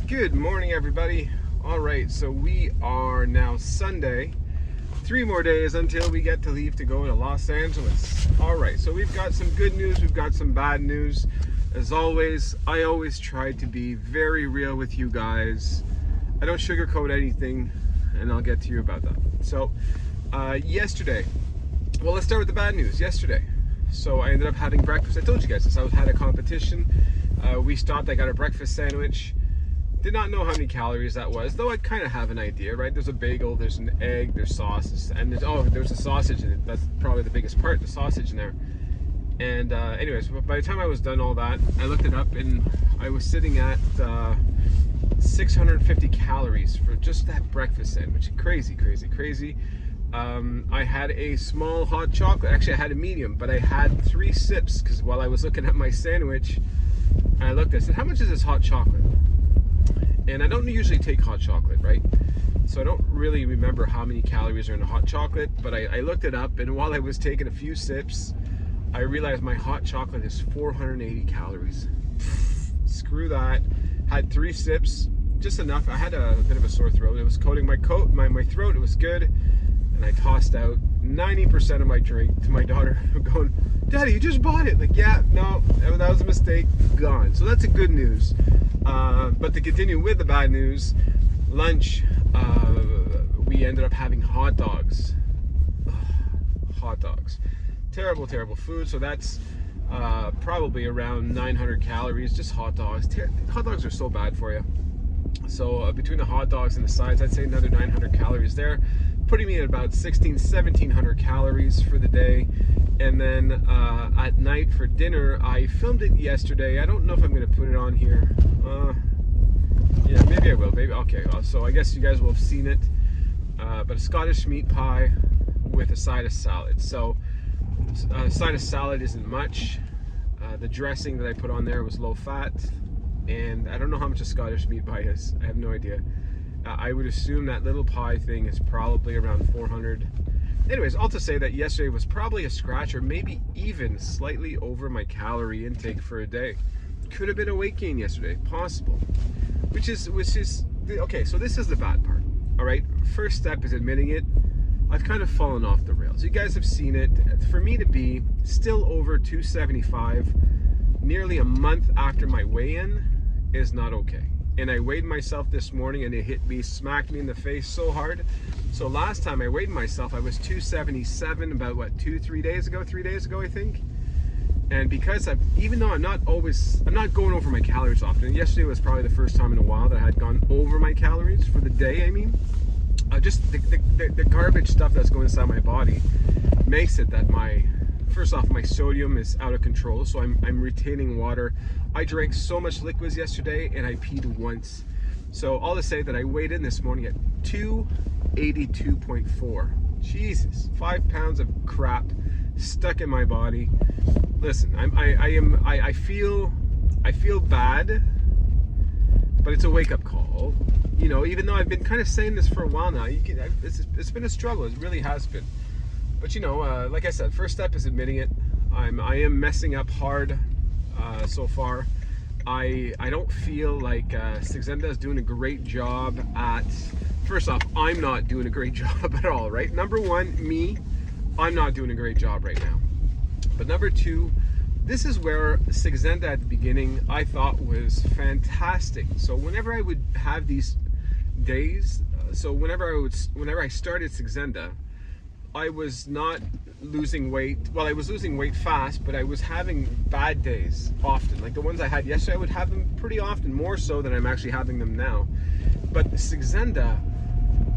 Good morning, everybody. All right, so we are now Sunday. 3 more days until we get to leave to go to Los Angeles. All right, so we've got some good news, we've got some bad news. As always, I always try to be very real with you guys. I don't sugarcoat anything, and I'll get to you about that. So, yesterday, well, let's start with the bad news. Yesterday, so I ended up having breakfast. I told you guys this. I had a competition. We stopped. I got a breakfast sandwich. Did not know how many calories that was, though I kind of have an idea, right? There's a bagel, there's an egg, there's sauces, and there's a sausage in it. That's probably the biggest part, the sausage in there. And anyways, by the time I was done all that, I looked it up, and I was sitting at 650 calories for just that breakfast sandwich. Crazy, crazy, crazy. I had a small hot chocolate. Actually, I had a medium, but I had 3 sips because while I was looking at my sandwich, I looked, I said, how much is this hot chocolate? And I don't usually take hot chocolate, right? So I don't really remember how many calories are in a hot chocolate, but I looked it up, and while I was taking a few sips, I realized my hot chocolate is 480 calories. Screw that. Had 3 sips, just enough. I had a bit of a sore throat. It was coating my throat. It was good. And I tossed out 90% of my drink to my daughter, going, Daddy, you just bought it. Like, yeah, no, that was a mistake. Gone. So that's the good news. But to continue with the bad news, lunch, we ended up having hot dogs. Hot dogs. Terrible, terrible food. So that's probably around 900 calories, just hot dogs. Hot dogs are so bad for you. So between the hot dogs and the sides, I'd say another 900 calories there, putting me at about 1700 calories for the day. And then at night for dinner, I filmed it yesterday. I don't know if I'm going to put it on here. Yeah, maybe I will. Maybe. Okay, so I guess you guys will have seen it. But a Scottish meat pie with a side of salad. So a side of salad isn't much. The dressing that I put on there was low fat. And I don't know how much a Scottish meat pie is. I have no idea. I would assume that little pie thing is probably around 400. Anyways, all to say that yesterday was probably a scratch, or maybe even slightly over my calorie intake for a day. Could have been a weight gain yesterday, possible. Which is okay. So this is the bad part. All right. First step is admitting it. I've kind of fallen off the rails. You guys have seen it. For me to be still over 275, nearly a month after my weigh-in, is not okay. And I weighed myself this morning, and it hit me, smacked me in the face so hard. So last time I weighed myself, I was 277 about 3 days ago, I think. And because even though I'm not going over my calories often. Yesterday was probably the first time in a while that I had gone over my calories for the day. I mean, just the garbage stuff that's going inside my body makes it that first off, my sodium is out of control, so I'm retaining water. I drank so much liquids yesterday, and I peed once. So all to say that I weighed in this morning at 282.4. Jesus, 5 pounds of crap stuck in my body. Listen, I feel bad, but it's a wake-up call. You know, even though I've been kind of saying this for a while now, it's been a struggle. It really has been. But you know, like I said, first step is admitting it. I am messing up hard so far. I don't feel like Saxenda is doing a great job at. First off, I'm not doing a great job at all, right? Number one, me, I'm not doing a great job right now. But number two, this is where Saxenda at the beginning I thought was fantastic. So whenever I would have these days, whenever I started Saxenda, I was not losing weight. Well, I was losing weight fast, but I was having bad days often. Like the ones I had yesterday, I would have them pretty often, more so than I'm actually having them now. But Saxenda,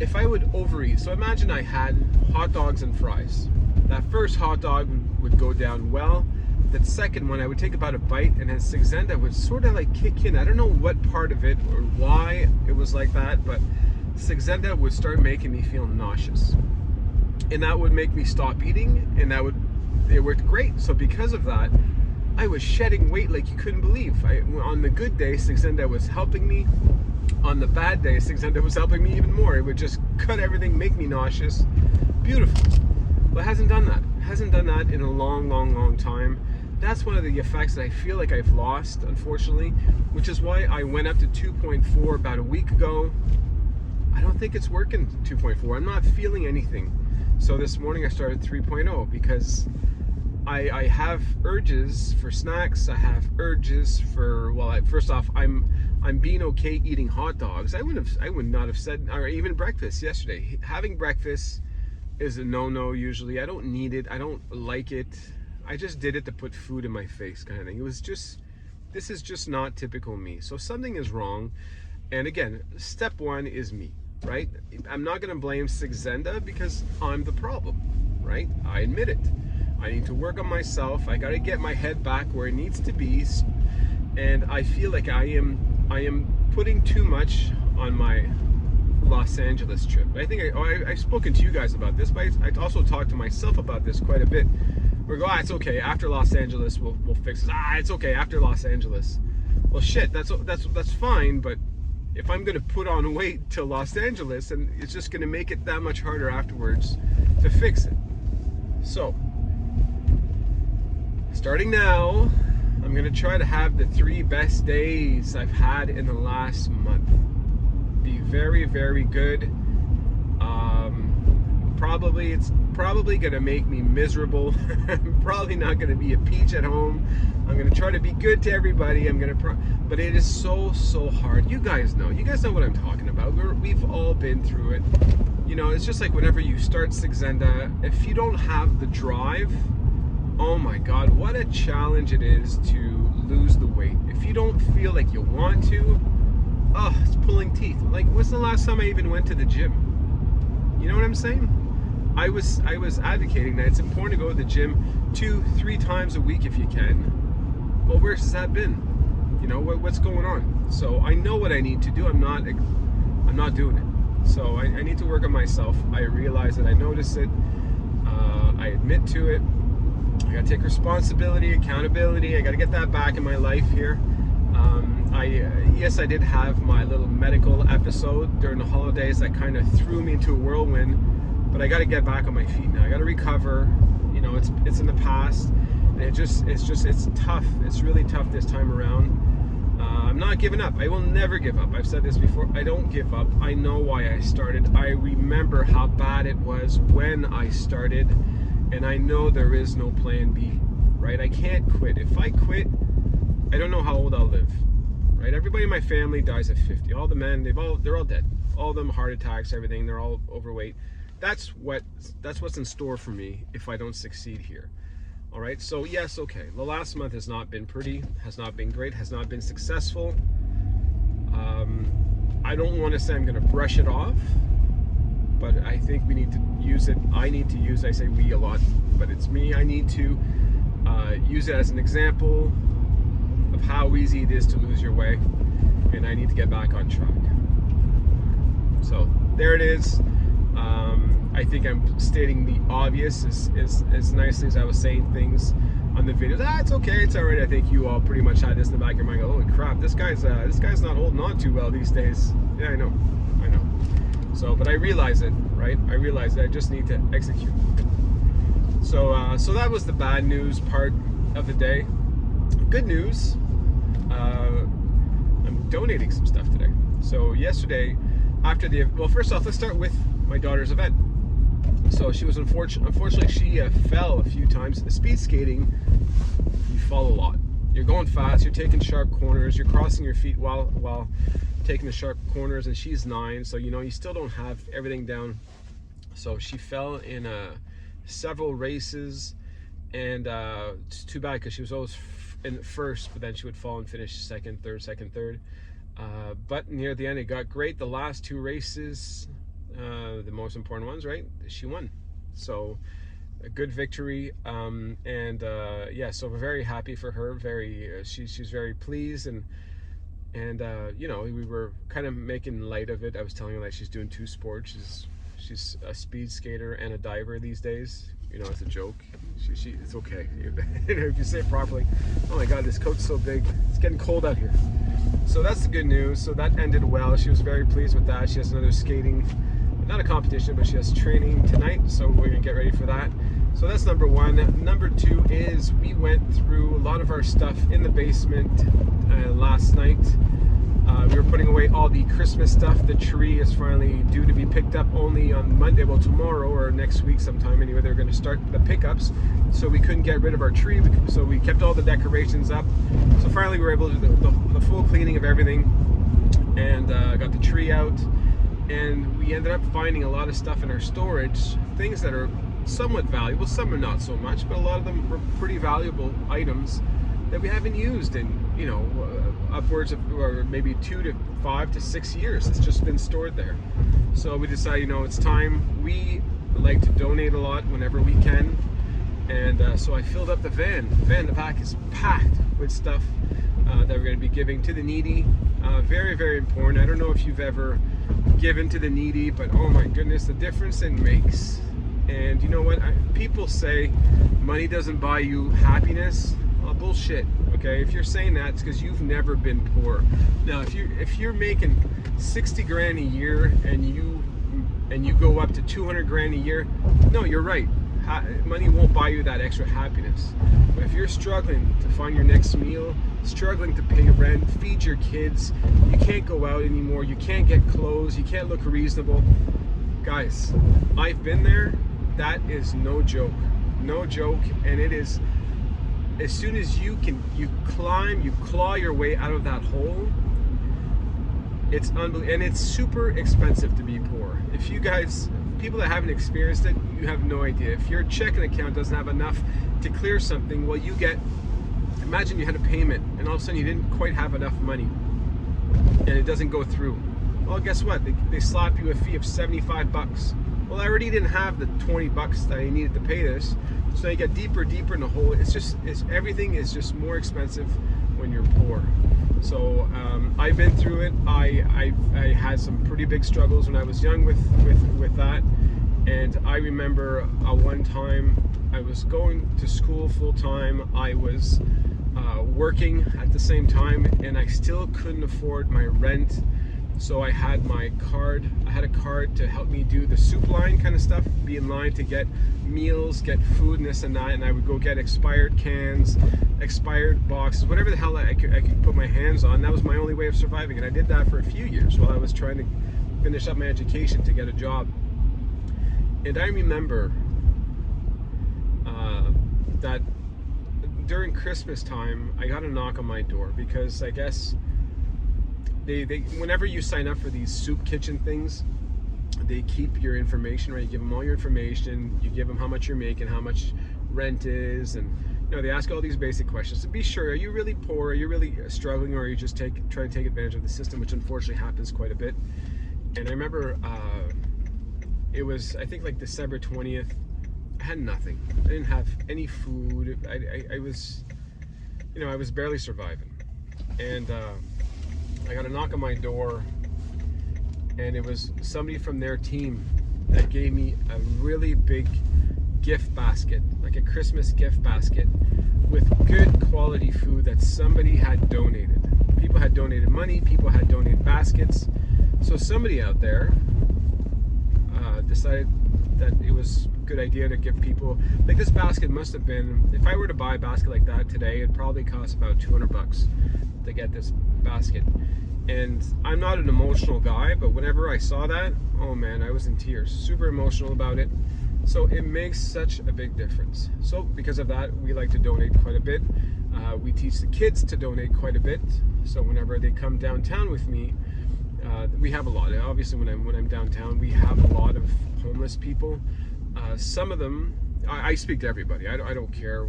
if I would overeat, so imagine I had hot dogs and fries. That first hot dog would go down well. That second one, I would take about a bite, and then Saxenda would sort of like kick in. I don't know what part of it or why it was like that, but Saxenda would start making me feel nauseous. And that would make me stop eating, and it worked great. So because of that, I was shedding weight like you couldn't believe. On the good day, Saxenda was helping me. On the bad day, Saxenda was helping me even more. It would just cut everything, make me nauseous. Beautiful. But it hasn't done that. It hasn't done that in a long, long, long time. that's one of the effects that I feel like I've lost, unfortunately, which is why I went up to 2.4 about a week ago. I don't think it's working 2.4. I'm not feeling anything. So this morning I started 3.0 because I have urges for snacks. I have urges for, well, first off, I'm being okay eating hot dogs. I would not have said, or even breakfast yesterday. Having breakfast is a no-no usually. I don't need it. I don't like it. I just did it to put food in my face kind of thing. It was just, this is just not typical me. So something is wrong. And again, step one is me, right? I'm not going to blame Saxenda because I'm the problem, right? I admit it. I need to work on myself. I got to get my head back where it needs to be. And I feel like I am putting too much on my Los Angeles trip. I think I've spoken to you guys about this, but I also talked to myself about this quite a bit. We go, it's okay. After Los Angeles, we'll fix this. It's okay after Los Angeles. Well, shit, that's fine. But if I'm gonna put on weight to Los Angeles, and it's just gonna make it that much harder afterwards to fix it. So, starting now, I'm gonna try to have the 3 best days I've had in the last month. Be very, very good. It's probably gonna make me miserable. I'm probably not gonna be a peach at home. I'm gonna try to be good to everybody. But it is so hard. You guys know what I'm talking about. We've all been through it. You know, it's just like whenever you start Saxenda, if you don't have the drive, oh my God, what a challenge it is to lose the weight. If you don't feel like you want to, it's pulling teeth. Like, what's the last time I even went to the gym? You know what I'm saying? I was advocating that it's important to go to the gym 2-3 times a week if you can. Well, where's that been? You know, what's going on? So I know what I need to do. I'm not doing it. So I need to work on myself. I realize that I notice it. I admit to it. I gotta take responsibility, accountability. I gotta get that back in my life here. Yes, I did have my little medical episode during the holidays that kind of threw me into a whirlwind, but I got to get back on my feet now. I got to recover. You know, it's in the past, and it's tough. It's really tough this time around. I'm not giving up. I will never give up. I've said this before. I don't give up. I know why I started. I remember how bad it was when I started, and I know there is no plan B. Right? I can't quit. If I quit, I don't know how old I'll live. Right? Everybody in my family dies at 50. All the men, they're all dead. All of them heart attacks, everything. They're all overweight. That's what's in store for me if I don't succeed here. All right. So yes, okay. The last month has not been pretty. Has not been great. Has not been successful. I don't want to say I'm going to brush it off, but I think we need to use it. I need to use. I say we a lot, but it's me. I need to use it as an example of how easy it is to lose your way, and I need to get back on track. So there it is. I think I'm stating the obvious as nicely as I was saying things on the videos. It's okay, it's alright. I think you all pretty much had this in the back of your mind. Holy crap, this guy's not holding on too well these days. Yeah, I know. So, but I realize it, right? I realize that I just need to execute. So that was the bad news part of the day. Good news. I'm donating some stuff today. So yesterday, first off, let's start with my daughter's event. So she was unfortunately she fell a few times. Speed skating, you fall a lot. You're going fast. You're taking sharp corners. You're crossing your feet while taking the sharp corners. And she's 9, so you still don't have everything down. So she fell in several races, and it's too bad because she was always in first, but then she would fall and finish second, third. But near the end, it got great. The last 2 races, the most important ones, right? She won. So a good victory. So we're very happy for her. She's very pleased, and we were kind of making light of it. I was telling her that she's doing 2 sports. She's a speed skater and a diver these days. It's a joke. It's okay. If you say it properly. Oh my God, this coat's so big. It's getting cold out here. So that's the good news. So that ended well. She was very pleased with that. She has another skating, not a competition, but she has training tonight. So we're gonna get ready for that. So that's number one. Number two is we went through a lot of our stuff in the basement last night. We were putting away all the Christmas stuff. The tree is finally due to be picked up only on Monday, well, tomorrow or next week sometime. Anyway, they're going to start the pickups, so we couldn't get rid of our tree. So we kept all the decorations up. So finally we were able to do the full cleaning of everything, and got the tree out. And we ended up finding a lot of stuff in our storage, things that are somewhat valuable, some are not so much, but a lot of them were pretty valuable items that we haven't used in, upwards of, or maybe 2 to 5 to 6 years. It's just been stored there. So we decided, it's time. We like to donate a lot whenever we can, and so I filled up the van. The back is packed with stuff that we're going to be giving to the needy. Very, very important. I don't know if you've ever given to the needy, but oh my goodness, the difference it makes. And you know what? People say money doesn't buy you happiness. Bullshit. Okay, if you're saying that, it's because you've never been poor. Now, if you're making 60 grand a year and you go up to 200 grand a year, no, you're right. Money won't buy you that extra happiness. But if you're struggling to find your next meal, struggling to pay rent, feed your kids, you can't go out anymore, you can't get clothes, you can't look reasonable. Guys, I've been there. That is no joke. No joke. And it is, as soon as you claw your way out of that hole, it's unbelievable. And it's super expensive to be poor. If you guys, people that haven't experienced it, you have no idea. If your checking account doesn't have enough to clear something, well, imagine you had a payment and all of a sudden you didn't quite have enough money and it doesn't go through. Well, guess what? They slap you a fee of $75. Well, I already didn't have the $20 that I needed to pay this, so you get deeper in the hole. Everything is just more expensive when you're poor. So I've been through it. I had some pretty big struggles when I was young with that, and I remember one time I was going to school full time. I was working at the same time, and I still couldn't afford my rent. So I had my card. I had a card to help me do the soup line kind of stuff, be in line to get meals, get food, and this and that. And I would go get expired cans, expired boxes, whatever the hell I could put my hands on. That was my only way of surviving. And I did that for a few years while I was trying to finish up my education to get a job. And I remember that during Christmas time, I got a knock on my door because I guess they whenever you sign up for these soup kitchen things, they keep your information, right? You give them all your information, you give them how much you're making, how much rent is, and they ask all these basic questions to be sure, are you really poor, are you really struggling, or are you just trying to take advantage of the system, which unfortunately happens quite a bit. And I remember it was, I think, like December 20th. I had nothing. I didn't have any food. I was, I was barely surviving. And I got a knock on my door, and it was somebody from their team that gave me a really big gift basket, like a Christmas gift basket with good quality food that somebody had donated. People had donated money, people had donated baskets. So somebody out there decided that it was a good idea to give people, like, this basket must have been, if I were to buy a basket like that today, it'd probably cost about $200 to get this basket. And I'm not an emotional guy, but whenever I saw that, oh man, I was in tears, super emotional about it. So it makes such a big difference. So because of that, we like to donate quite a bit. We teach the kids to donate quite a bit. So whenever they come downtown with me, we have a lot. Obviously, when I'm downtown, we have a lot of homeless people. Some of them, I speak to everybody. I don't care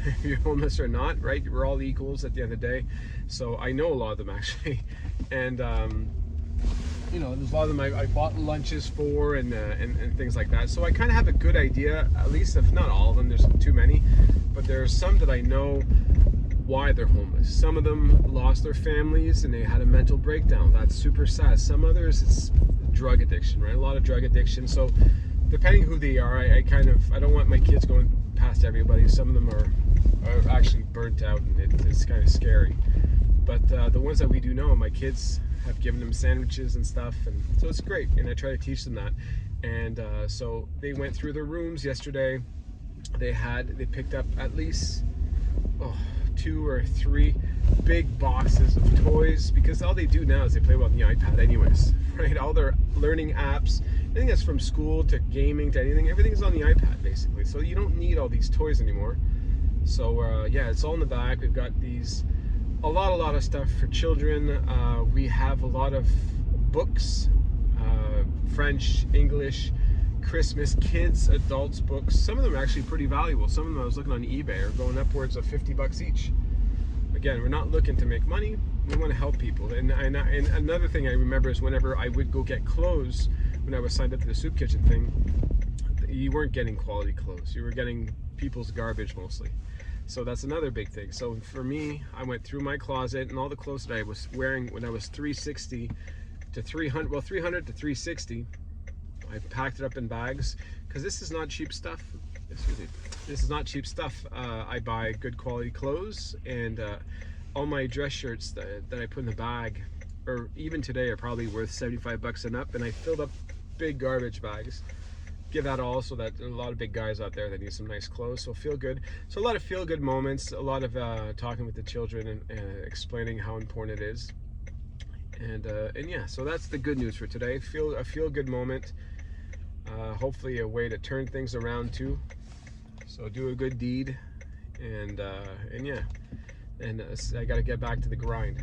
if you're homeless or not, right? We're all equals at the end of the day. So I know a lot of them, actually. And there's a lot of them I bought lunches for and things like that. So I kind of have a good idea, at least, if not all of them, there's too many, but there are some that I know why they're homeless. Some of them lost their families and they had a mental breakdown. That's super sad. Some others, it's drug addiction, right? A lot of drug addiction. So depending who they are, I don't want my kids going past everybody. Some of them are actually burnt out, and it's kind of scary. But the ones that we do know, my kids have given them sandwiches and stuff, and so it's great. And I try to teach them that. And so they went through their rooms yesterday, they picked up at least 2 or 3 big boxes of toys, because all they do now is they play on the iPad anyways, right? All their learning apps, anything that's from school to gaming to anything, everything's on the iPad basically. So you don't need all these toys anymore. So yeah, it's all in the back. We've got a lot of stuff for children. We have a lot of books, French, English, Christmas, kids, adults books. Some of them are actually pretty valuable. Some of them I was looking on eBay are going upwards of $50 each. Again, we're not looking to make money. We want to help people. And another thing I remember is whenever I would go get clothes, when I was signed up to the soup kitchen thing, you weren't getting quality clothes. You were getting people's garbage mostly. So that's another big thing. So for me, I went through my closet and all the clothes that I was wearing when I was 360 to 300, well 300 to 360, I packed it up in bags, because this is not cheap stuff. Excuse me. This is not cheap stuff. I buy good quality clothes, and all my dress shirts that I put in the bag, or even today, are probably worth $75 and up, and I filled up big garbage bags. Give that all, so that there are a lot of big guys out there that need some nice clothes, so feel good. So a lot of feel good moments, a lot of talking with the children and explaining how important it is. And yeah, so that's the good news for today. A feel good moment. Hopefully a way to turn things around too. So do a good deed, and yeah, and I got to get back to the grind.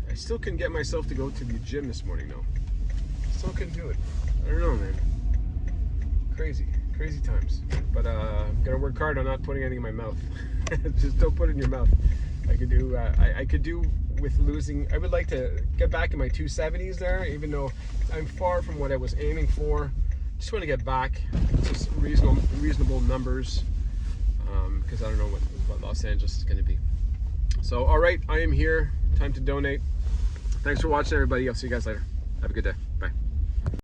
I still couldn't get myself to go to the gym this morning though. Still couldn't do it. I don't know, man. Crazy times. But I'm gonna work hard on not putting anything in my mouth. Just don't put it in your mouth. I could do with losing. I would like to get back in my 270s there, even though I'm far from what I was aiming for. Just want to get back to reasonable numbers, because I don't know what Los Angeles is going to be. So, all right, I am here. Time to donate. Thanks for watching, everybody. I'll see you guys later. Have a good day. Bye.